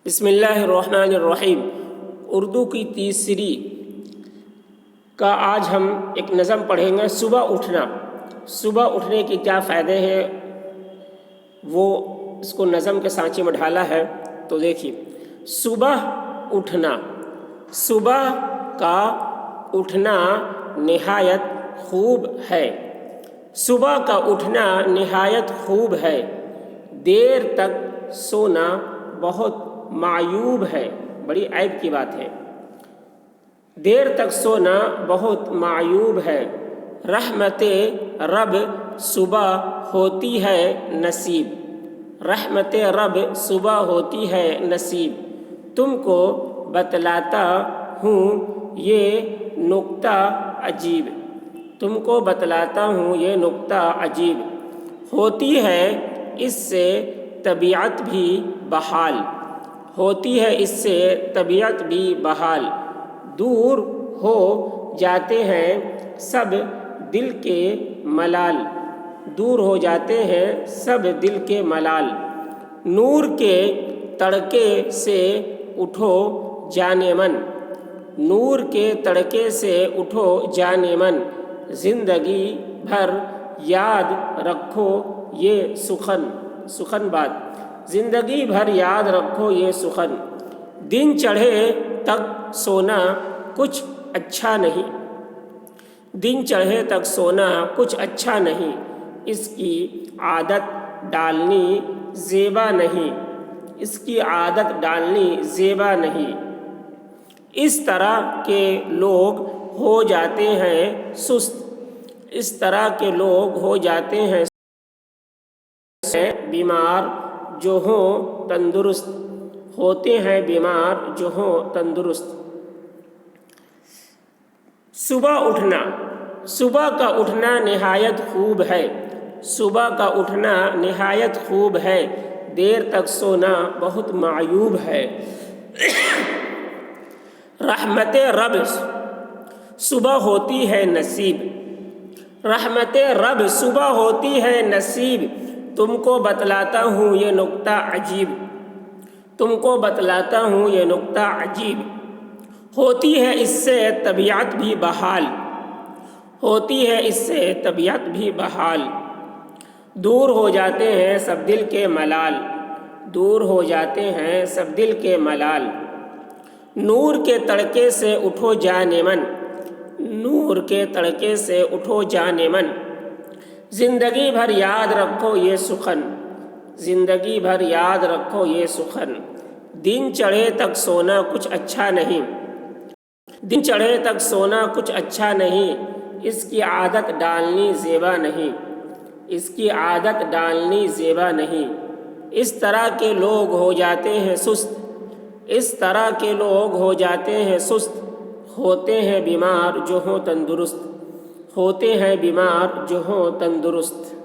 بسم اللہ الرحمن الرحیم۔ اردو کی تیسری کا آج ہم ایک نظم پڑھیں گے، صبح اٹھنا۔ صبح اٹھنے کے کیا فائدے ہیں وہ اس کو نظم کے سانچے میں ڈھالا ہے، تو دیکھیے۔ صبح اٹھنا، صبح کا اٹھنا نہایت خوب ہے۔ صبح کا اٹھنا نہایت خوب ہے، دیر تک سونا بہت معیوب ہے۔ بڑی عیب کی بات ہے، دیر تک سونا بہت معیوب ہے۔ رحمت رب صبح ہوتی ہے نصیب، رحمت رب صبح ہوتی ہے نصیب۔ تم کو بتلاتا ہوں یہ نکتہ عجیب، تم کو بتلاتا ہوں یہ نکتہ عجیب۔ ہوتی ہے اس سے طبیعت بھی بحال، ہوتی ہے اس سے طبیعت بھی بحال۔ دور ہو جاتے ہیں سب دل کے ملال، دور ہو جاتے ہیں سب دل کے ملال۔ نور کے تڑکے سے اٹھو جان من، نور کے تڑکے سے اٹھو جان من۔ زندگی بھر یاد رکھو یہ سخن بات، زندگی بھر یاد رکھو یہ سخن۔ دن چڑھے تک سونا کچھ اچھا نہیں، دن چڑھے تک سونا کچھ اچھا نہیں۔ اس کی عادت ڈالنی زیبا نہیں، اس کی عادت ڈالنی زیبا نہیں۔ اس طرح کے لوگ ہو جاتے ہیں سست، اس طرح کے لوگ ہو جاتے ہیں بیمار جو ہوں تندرست، ہوتے ہیں بیمار جو ہوں تندرست۔ صبح اٹھنا، صبح کا اٹھنا نہایت خوب ہے، صبح کا اٹھنا نہایت خوب ہے، دیر تک سونا بہت معیوب ہے۔ رحمت رب صبح ہوتی ہے نصیب، رحمت رب صبح ہوتی ہے نصیب۔ تم کو بتلاتا ہوں یہ نکتہ عجیب، تم کو بتلاتا ہوں یہ نکتہ عجیب۔ ہوتی ہے اس سے طبیعت بھی بحال، ہوتی ہے اس سے طبیعت بھی بحال۔ دور ہو جاتے ہیں سب دل کے ملال، دور ہو جاتے ہیں سب دل کے ملال۔ نور کے تڑکے سے اٹھو جان من، نور کے تڑکے سے اٹھو جان من۔ زندگی بھر یاد رکھو یہ سخن، زندگی بھر یاد رکھو یہ سخن۔ دن چڑھے تک سونا کچھ اچھا نہیں، دن چڑھے تک سونا کچھ اچھا نہیں۔ اس کی عادت ڈالنی زیبا نہیں، اس کی عادت ڈالنی زیبا نہیں۔ اس طرح کے لوگ ہو جاتے ہیں سست، اس طرح کے لوگ ہو جاتے ہیں سست۔ ہوتے ہیں بیمار جو ہوں تندرست، ہوتے ہیں بیمار جو ہوں تندرست۔